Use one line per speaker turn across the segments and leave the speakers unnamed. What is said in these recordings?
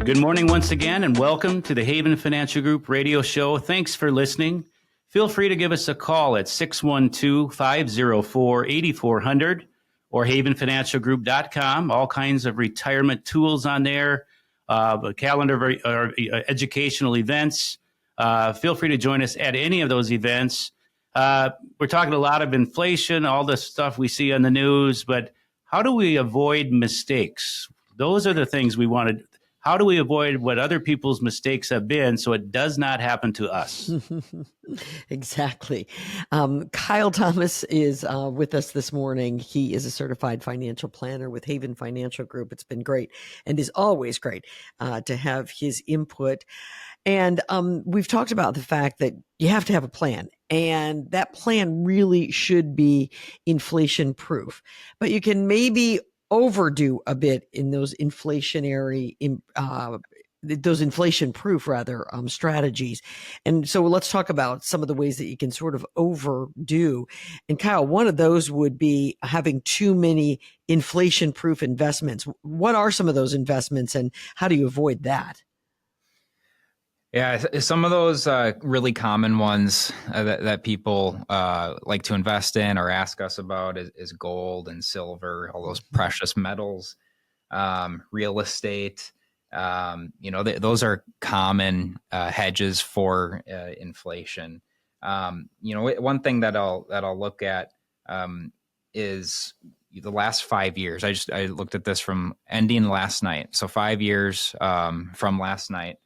Good morning once again, and welcome to the Haven Financial Group radio show. Thanks for listening. Feel free to give us a call at 612-504-8400 or havenfinancialgroup.com. All kinds of retirement tools on there, a calendar of educational events. Feel free to join us at any of those events. We're talking a lot of inflation, all the stuff we see on the news, but how do we avoid mistakes? Those are the things we want to. How do we avoid what other people's mistakes have been so it does not happen to us?
Exactly. Kyle Thomas is with us this morning. He is a certified financial planner with Haven Financial Group. It's been great and is always great to have his input. And we've talked about the fact that you have to have a plan, and that plan really should be inflation proof. But you can maybe overdo a bit in those inflationary, those inflation proof strategies. And so let's talk about some of the ways that you can sort of overdo. And Kyle, one of those would be having too many inflation proof investments. What are some of those investments and how do you avoid that?
Yeah, some of those really common ones that people like to invest in or ask us about is gold and silver, all those precious metals, real estate. Those are common hedges for inflation. One thing that I'll look at is the last 5 years. I looked at this from ending last night, so 5 years from last night.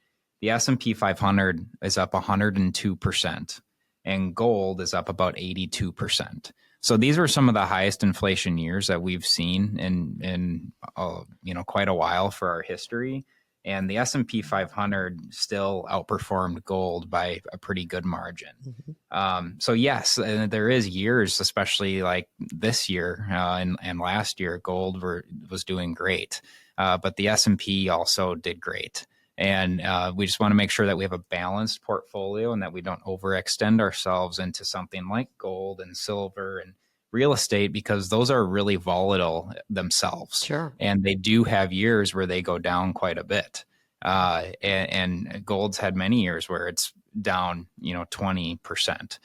The S&P 500 is up 102%, and gold is up about 82%. So these are some of the highest inflation years that we've seen in quite a while for our history. And the S&P 500 still outperformed gold by a pretty good margin. Mm-hmm. So yes, there is years, especially like this year and last year, gold was doing great, but the S&P also did great. And we just want to make sure that we have a balanced portfolio and that we don't overextend ourselves into something like gold and silver and real estate, because those are really volatile themselves.
Sure.
And they do have years where they go down quite a bit. And gold's had many years where it's down, 20%.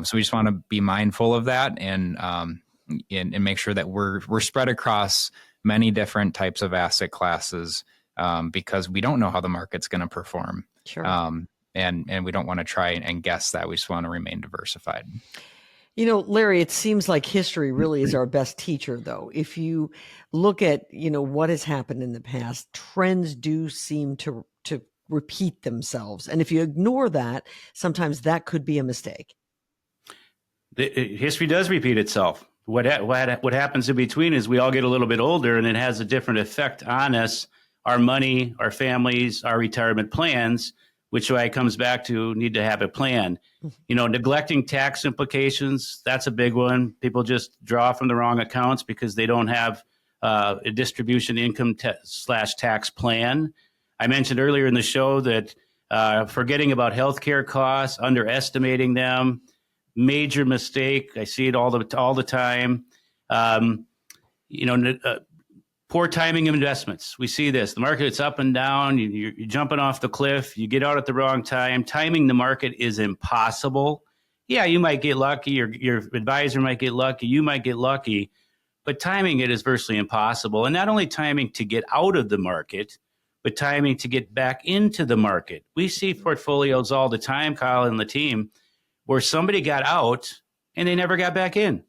So we just want to be mindful of that and make sure that we're spread across many different types of asset classes. Because we don't know how the market's going to perform.
Sure.
And we don't want to try and guess that. We just want to remain diversified.
Larry, it seems like history really is our best teacher, though. If you look at, what has happened in the past, trends do seem to repeat themselves. And if you ignore that, sometimes that could be a mistake.
History does repeat itself. What happens in between is we all get a little bit older, and it has a different effect on us. Our money, our families, our retirement plans, which comes back to need to have a plan. Neglecting tax implications, that's a big one. People just draw from the wrong accounts because they don't have a distribution income / tax plan. I mentioned earlier in the show that forgetting about healthcare costs, underestimating them, major mistake. I see it all the time. Poor timing of investments. We see this. The market's up and down. You're jumping off the cliff. You get out at the wrong time. Timing the market is impossible. Yeah, you might get lucky. Your advisor might get lucky. You might get lucky. But timing it is virtually impossible. And not only timing to get out of the market, but timing to get back into the market. We see portfolios all the time, Kyle and the team, where somebody got out and they never got back in,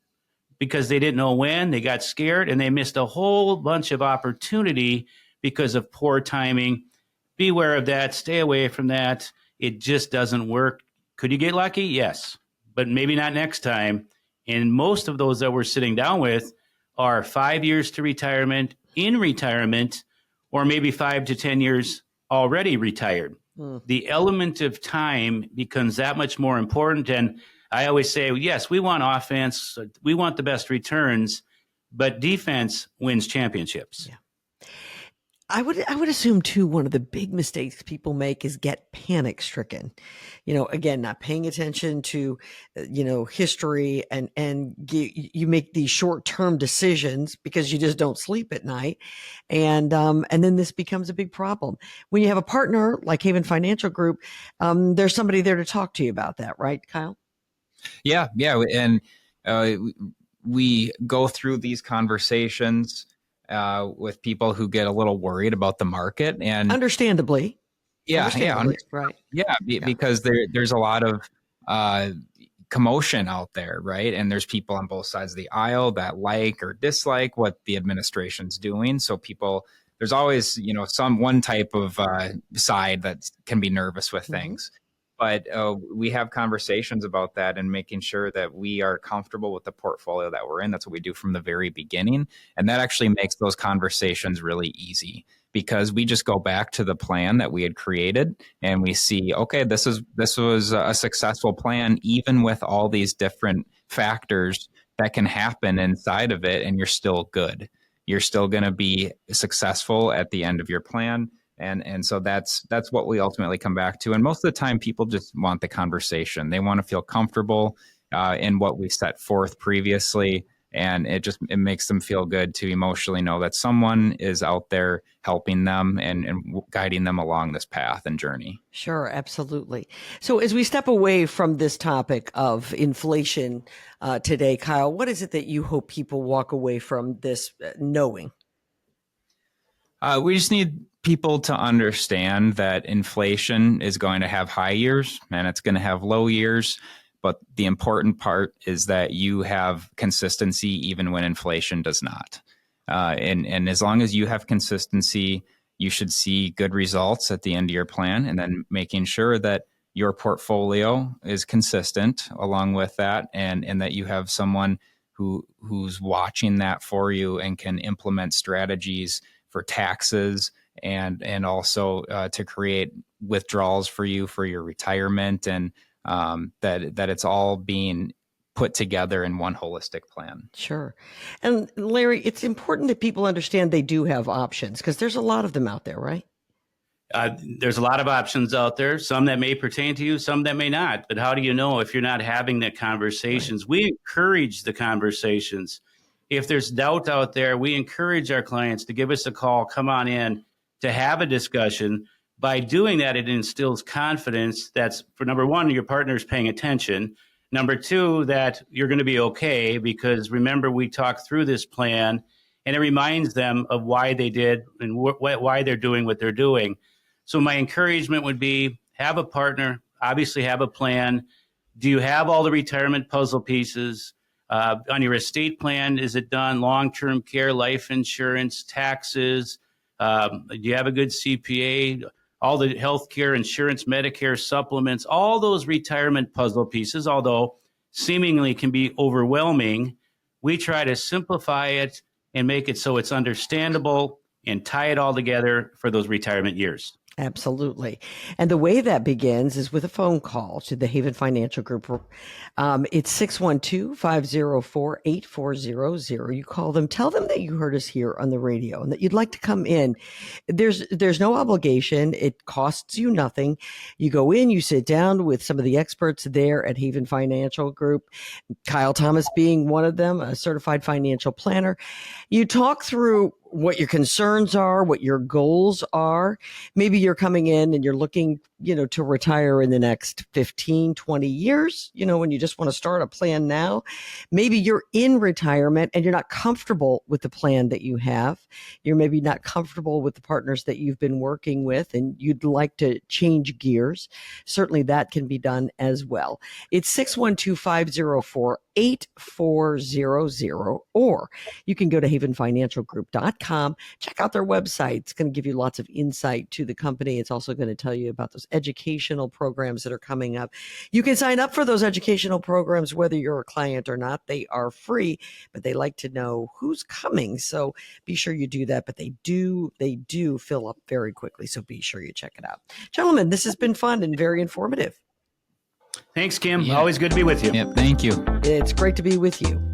because they didn't know when, they got scared, and they missed a whole bunch of opportunity because of poor timing. Beware of that. Stay away from that. It just doesn't work. Could you get lucky? Yes, but maybe not next time. And most of those that we're sitting down with are 5 years to retirement, in retirement, or maybe 5 to 10 years already retired. The element of time becomes that much more important. And I always say, yes, we want offense. We want the best returns, but defense wins championships.
Yeah. I would assume too, one of the big mistakes people make is get panic stricken. Again, not paying attention to, history, and you make these short term decisions because you just don't sleep at night, and then this becomes a big problem. When you have a partner like Haven Financial Group, there's somebody there to talk to you about that, right, Kyle?
Yeah, and uh, we go through these conversations with people who get a little worried about the market, and
Understandably,
yeah,
right? Yeah.
because there's a lot of uh, commotion out there, right? And there's people on both sides of the aisle that like or dislike what the administration's doing. So there's always some one type of side that can be nervous with things. But we have conversations about that and making sure that we are comfortable with the portfolio that we're in. That's what we do from the very beginning. And that actually makes those conversations really easy because we just go back to the plan that we had created and we see, okay, this was a successful plan, even with all these different factors that can happen inside of it, and you're still good. You're still going to be successful at the end of your plan. And so that's what we ultimately come back to. And most of the time, people just want the conversation. They want to feel comfortable in what we set forth previously. And it makes them feel good to emotionally know that someone is out there helping them and guiding them along this path and journey.
Sure, absolutely. So as we step away from this topic of inflation today, Kyle, what is it that you hope people walk away from this knowing?
We just need people to understand that inflation is going to have high years and it's going to have low years. But the important part is that you have consistency even when inflation does not. And as long as you have consistency, you should see good results at the end of your plan, and then making sure that your portfolio is consistent along with that, and that you have someone who's watching that for you and can implement strategies for taxes and also to create withdrawals for you for your retirement, and that it's all being put together in one holistic plan.
Sure. And Larry, it's important that people understand they do have options because there's a lot of them out there, right?
There's a lot of options out there, some that may pertain to you, some that may not. But how do you know if you're not having the conversations? Right. We encourage the conversations. If there's doubt out there, we encourage our clients to give us a call, come on in to have a discussion. By doing that, it instills confidence that's, for number one, your partner's paying attention. Number two, that you're going to be okay because remember, we talked through this plan and it reminds them of why they did and why they're doing what they're doing. So my encouragement would be have a partner, obviously have a plan. Do you have all the retirement puzzle pieces? On your estate plan, is it done? Long-term care, life insurance, taxes? Do you have a good CPA? All the healthcare, insurance, Medicare, supplements, all those retirement puzzle pieces, although seemingly can be overwhelming, we try to simplify it and make it so it's understandable and tie it all together for those retirement years.
Absolutely. And the way that begins is with a phone call to the Haven Financial Group. It's 612-504-8400. You call them, tell them that you heard us here on the radio and that you'd like to come in. There's no obligation. It costs you nothing. You go in, you sit down with some of the experts there at Haven Financial Group, Kyle Thomas being one of them, a certified financial planner. You talk through what your concerns are, what your goals are. Maybe you're coming in and you're looking, to retire in the next 15, 20 years, when you just want to start a plan now. Maybe you're in retirement and you're not comfortable with the plan that you have. You're maybe not comfortable with the partners that you've been working with and you'd like to change gears. Certainly that can be done as well. It's 612-504-8400, or you can go to havenfinancialgroup.com. Check out their website. It's going to give you lots of insight to the company. It's also going to tell you about those educational programs that are coming up. You can sign up for those educational programs, whether you're a client or not. They are free, but they like to know who's coming. So be sure you do that. But they do fill up very quickly. So be sure you check it out. Gentlemen, this has been fun and very informative.
Thanks, Kim. Yeah. Always good to be with you.
Yeah, thank you.
It's great to be with you.